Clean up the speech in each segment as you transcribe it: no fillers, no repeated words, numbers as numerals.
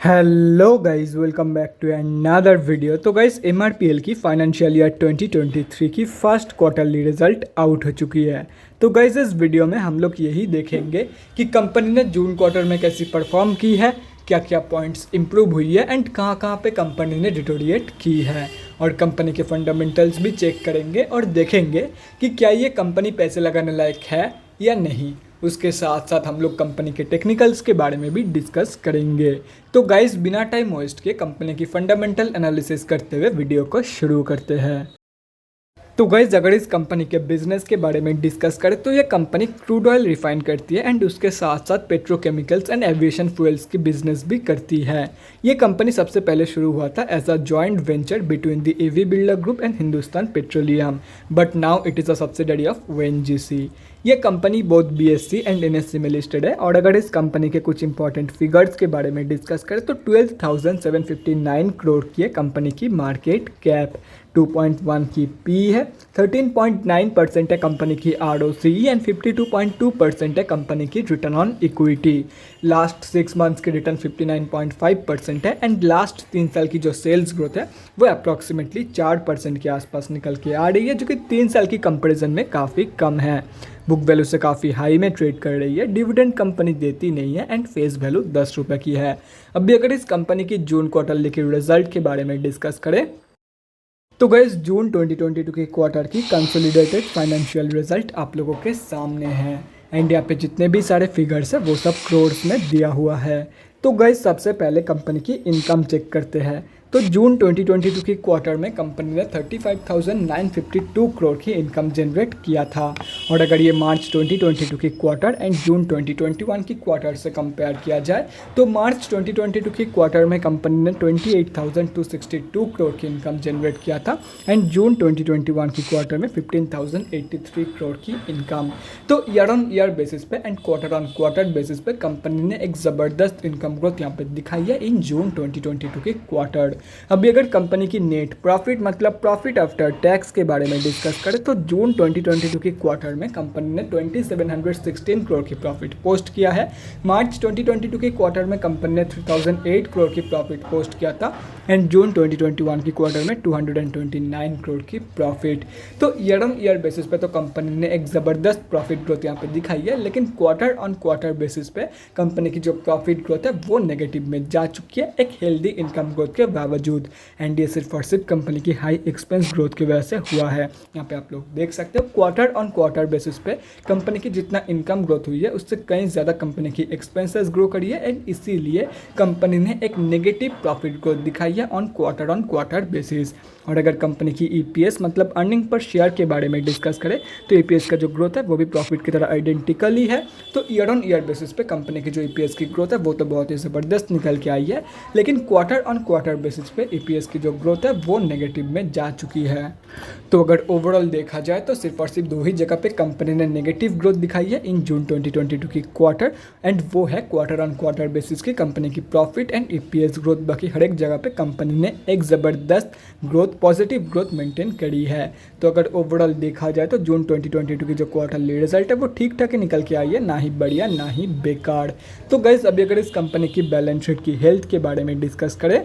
Hello guys, welcome back to another video. तो guys, MRPL की financial year 2023 की first quarterly result out हो चुकी है। तो गाइस, इस वीडियो में हम लोग यही देखेंगे कि कंपनी ने जून क्वार्टर में कैसी परफॉर्म की है, क्या क्या पॉइंट्स इंप्रूव हुई है एंड कहाँ कहाँ पे कंपनी ने डिटोरिएट की है। और कंपनी के फंडामेंटल्स भी चेक करेंगे और देखेंगे कि क्या ये कंपनी पैसे लगाने लायक है या नहीं। उसके साथ साथ हम लोग कंपनी के टेक्निकल्स के बारे में भी डिस्कस करेंगे। तो गाइस, बिना टाइम वेस्ट के कंपनी की फंडामेंटल एनालिसिस करते हुए वीडियो को शुरू करते हैं। तो गाइज, अगर इस कंपनी के बिजनेस के बारे में डिस्कस करें तो ये कंपनी क्रूड ऑयल रिफाइन करती है एंड उसके साथ साथ पेट्रोकेमिकल्स एंड एविएशन फ्यूल्स की बिजनेस भी करती है। ये कंपनी सबसे पहले शुरू हुआ था as a joint venture between the AV builder group and Hindustan petroleum, but now it is a subsidiary of ONGC. ये company both BSC and NSC में लिस्टेड है। और अगर इस कंपनी के कुछ इंपॉर्टेंट फिगर्स के बारे में डिस्कस करें तो 12,759 करोड़ की है कंपनी की मार्केट कैप, 2.1 की पी है, 13.9% है कंपनी की आरओसी एंड 52.2% है कंपनी की return on equity. Last 6 months की रिटर्न 59.5% है एंड लास्ट 3 साल की जो सेल्स ग्रोथ है वो अप्रॉक्सीमेटली 4% के आसपास निकल के आ रही है, जो कि 3 साल की कंपेरिजन में काफ़ी कम है। बुक वैल्यू से काफ़ी हाई में ट्रेड कर रही है, डिविडेंड कंपनी देती नहीं है एंड फेस वैल्यू 10 रुपये की है। अभी अगर इस कंपनी की जून क्वार्टरली के रिजल्ट के बारे में डिस्कस करें तो गैस, जून 2022 के क्वार्टर की कंसोलिडेटेड फाइनेंशियल रिजल्ट आप लोगों के सामने है एंड यहाँ पे जितने भी सारे फिगर्स है वो सब क्रोर्स में दिया हुआ है। तो गैस, सबसे पहले कंपनी की इनकम चेक करते हैं। तो जून 2022 की क्वार्टर में कंपनी ने 35,952 करोड़ की इनकम जनरेट किया था। और अगर ये मार्च 2022 की क्वार्टर एंड जून 2021 की क्वार्टर से कंपेयर किया जाए तो मार्च 2022 की क्वार्टर में कंपनी ने 28,262 करोड़ की इनकम जनरेट किया था एंड जून 2021 की क्वार्टर में 15,083 करोड़ की इनकम। तो ईयर ऑन ईयर बेसिस पे and quarter on quarter basis पे कंपनी ने एक ज़बरदस्त इनकम ग्रोथ यहाँ पे दिखाई है इन जून 2022 के क्वार्टर। अभी अगर कंपनी की नेट प्रॉफिट मतलब प्रॉफिट आफ्टर टैक्स के बारे में डिस्कस करें तो जून 2022 के क्वार्टर में कंपनी ने 2716 करोड़ की प्रॉफिट पोस्ट किया है। मार्च 2022 के क्वार्टर में कंपनी ने 3008 करोड़ की प्रॉफिट पोस्ट किया था एंड जून 2021 की क्वार्टर में 229 करोड़ की प्रॉफिट। तो ईयर ऑन ईयर बेसिस पे तो कंपनी ने एक ज़बरदस्त प्रॉफिट ग्रोथ यहाँ पे दिखाई है, लेकिन क्वार्टर ऑन क्वार्टर बेसिस पे कंपनी की जो प्रॉफिट ग्रोथ है वो नेगेटिव में जा चुकी है एक हेल्दी इनकम ग्रोथ के बावजूद। एंड ये सिर्फ और सिर्फ कंपनी की हाई एक्सपेंस ग्रोथ की वजह से हुआ है। यहाँ पे आप लोग देख सकते हो क्वार्टर ऑन क्वार्टर बेसिस पे कंपनी की जितना इनकम ग्रोथ हुई है उससे कहीं ज़्यादा कंपनी की एक्सपेंसेस ग्रो करी है एंड इसीलिए कंपनी ने एक नेगेटिव प्रॉफिट ग्रोथ दिखाई है ऑन क्वार्टर बेसिस। और अगर कंपनी की ईपीएस मतलब अर्निंग पर शेयर के बारे में डिस्कस करें तो ईपीएस का जो ग्रोथ है वो भी प्रॉफिट की तरह आइडेंटिकल ही है। तो ईयर ऑन ईयर बेसिस पे कंपनी की जो ईपीएस की ग्रोथ है वो तो बहुत ही ज़बरदस्त निकल के आई है, लेकिन क्वार्टर ऑन क्वार्टर बेसिस पे ईपीएस की जो ग्रोथ है वो नेगेटिव में जा चुकी है। तो अगर ओवरऑल देखा जाए तो सिर्फ और सिर्फ 2 ही जगह पे कंपनी ने नेगेटिव ग्रोथ दिखाई है इन जून 2022 की क्वार्टर एंड वो है क्वार्टर ऑन क्वार्टर बेसिस की कंपनी की प्रॉफिट एंड ईपीएस ग्रोथ। बाकी हर एक जगह पे कंपनी ने एक ज़बरदस्त ग्रोथ पॉजिटिव ग्रोथ मेंटेन करी है। तो अगर ओवरऑल देखा जाए तो जून 2022 की जो क्वार्टरली रिजल्ट है वो ठीक ठाक ही निकल के आई है, ना ही बढ़िया ना ही बेकार। तो गाइस, अभी अगर इस कंपनी की बैलेंस शीट की हेल्थ के बारे में डिस्कस करें,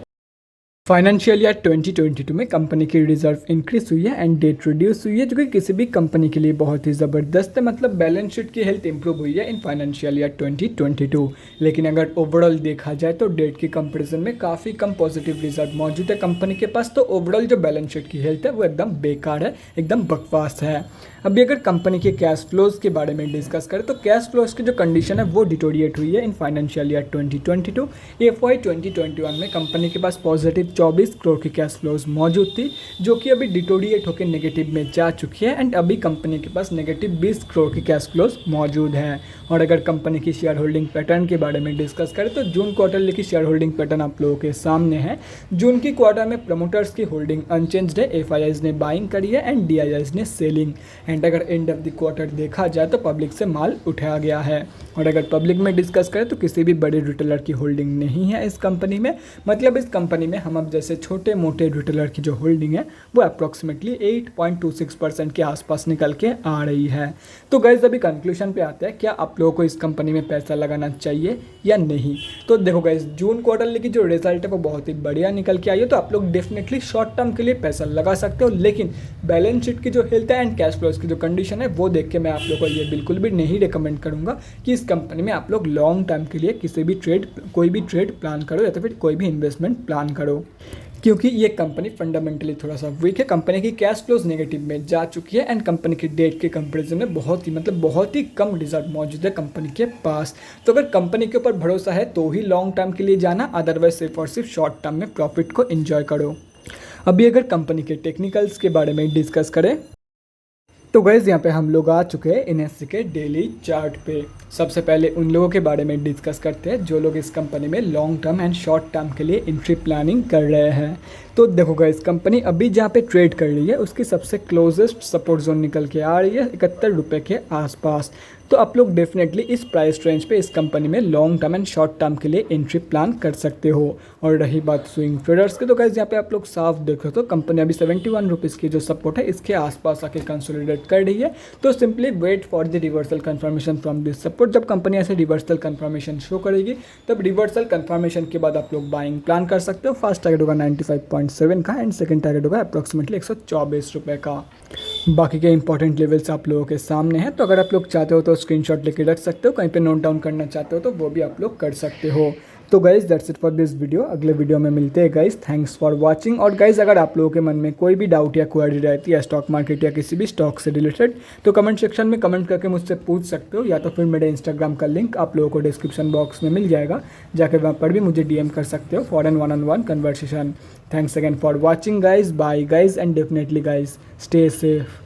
फाइनेंशियल ईयर 2022 में कंपनी की रिजर्व इंक्रीज हुई है एंड डेट रिड्यूस हुई है, जो कि किसी भी कंपनी के लिए बहुत ही ज़बरदस्त है। मतलब बैलेंस शीट की हेल्थ इंप्रूव हुई है इन फाइनेंशियल ईयर 2022। लेकिन अगर ओवरऑल देखा जाए तो डेट की कंपैरिजन में काफ़ी कम पॉजिटिव रिजल्ट मौजूद है कंपनी के पास। तो ओवरऑल जो बैलेंस शीट की हेल्थ है वो एकदम बेकार है, एकदम बकवास है। अभी अगर कंपनी के कैश फ्लोज के बारे में डिस्कस करें तो कैश फ्लोज की जो कंडीशन है वो डिटोरिएट हुई है इन फाइनेंशियल ईयर 2022। एफवाई 2021 में कंपनी के पास पॉजिटिव 24 करोड़ की कैश फ्लोज मौजूद थी, जो कि अभी डिटोरिएट होकर नेगेटिव में जा चुकी है एंड अभी कंपनी के पास नेगेटिव 20 करोड़ की कैश फ्लोज मौजूद है। और अगर कंपनी की शेयर होल्डिंग पैटर्न के बारे में डिस्कस करें तो जून क्वार्टरली की शेयर होल्डिंग पैटर्न आप लोगों के सामने है। जून की क्वार्टर में प्रमोटर्स की होल्डिंग अनचेंज्ड है, एफआईआईज ने बाइंग करी है एंड डीआईआईज ने सेलिंग। एंड अगर एंड ऑफ द क्वार्टर देखा जाए तो पब्लिक से माल उठाया गया है। और अगर पब्लिक में डिस्कस करें तो किसी भी बड़े रिटेलर की होल्डिंग नहीं है इस कंपनी में। मतलब इस कंपनी में हम अब जैसे छोटे मोटे रिटेलर की जो होल्डिंग है वो अप्रॉक्सीमेटली 8.26% के आसपास निकल के आ रही है। तो गाइस, अभी कंक्लूजन पे आते हैं, क्या आप लोगों को इस कंपनी में पैसा लगाना चाहिए या नहीं। तो देखो गाइस, जून क्वार्टरली की जो रिजल्ट है वो बहुत ही बढ़िया निकल के आई है, तो आप लोग डेफिनेटली शॉर्ट टर्म के लिए पैसा लगा सकते हो, लेकिन बैलेंस शीट की जो हेल्थ है एंड कैश फ्लोज की जो कंडीशन है वो देख के मैं आप लोगों को ये बिल्कुल भी नहीं रिकमेंड करूँगा कि इस कंपनी में आप लोग लॉन्ग टर्म के लिए कोई भी ट्रेड प्लान करो या तो फिर कोई भी इन्वेस्टमेंट प्लान करो, क्योंकि ये कंपनी फंडामेंटली थोड़ा सा वीक है। कंपनी की कैश फ्लोज नेगेटिव में जा चुकी है एंड कंपनी की डेट के कंपैरिजन में बहुत ही कम रिजल्ट मौजूद है कंपनी के पास। तो अगर कंपनी के ऊपर भरोसा है तो ही लॉन्ग टर्म के लिए जाना, अदरवाइज सिर्फ और सिर्फ शॉर्ट टर्म में प्रॉफिट को एंजॉय करो। अभी अगर कंपनी के टेक्निकल्स के बारे में डिस्कस करें तो गाइस यहाँ पे हम लोग आ चुके हैं एनएससी के डेली चार्ट पे। सबसे पहले उन लोगों के बारे में डिस्कस करते हैं जो लोग इस कंपनी में long term and short term के लिए एंट्री प्लानिंग कर रहे हैं। तो देखो गाइस, कंपनी अभी जहाँ पे ट्रेड कर रही है उसकी सबसे क्लोजेस्ट सपोर्ट जोन निकल के आ रही है 71 रुपये के आसपास। तो आप लोग डेफिनेटली इस प्राइस रेंज पे इस कंपनी में long term and short term के लिए एंट्री प्लान कर सकते हो। और रही बात स्विंग ट्रेडर्स की, तो गाइस यहाँ पे आप लोग साफ देखो तो कंपनी अभी 71 रुपीज़ की जो सपोर्ट है इसके आसपास आके कंसोलिडेट कर रही है। तो simply wait for the reversal confirmation from this support. जब कंपनी ऐसे रिवर्सल कंफर्मेशन शो करेगी तब रिवर्सल कंफर्मेशन के बाद आप लोग बाइंग प्लान कर सकते हो। फर्स्ट टारगेट होगा 95.7 का एंड सेकंड टारगेट होगा अप्रॉक्सीमेटली 124 रुपये का। बाकी के इंपॉर्टेंट लेवल्स आप लोगों के सामने हैं, तो अगर आप लोग चाहते हो तो स्क्रीनशॉट लेके रख सकते हो, कहीं पे नोट डाउन करना चाहते हो तो वो भी आप लोग कर सकते हो। तो guys that's it for this video. अगले वीडियो में मिलते हैं गाइज़। Thanks for watching. और गाइज़ अगर आप लोगों के मन में कोई भी डाउट या क्वेरी रहती है स्टॉक मार्केट या किसी भी स्टॉक से रिलेटेड तो कमेंट सेक्शन में कमेंट करके मुझसे पूछ सकते हो, या तो फिर मेरे इंस्टाग्राम का लिंक आप लोगों को डिस्क्रिप्शन बॉक्स में मिल जाएगा, जाकर वहाँ पर भी मुझे DM कर सकते हो फॉर एन वन-on-one conversation. Thanks again for watching guys. Bye guys and definitely guys stay safe.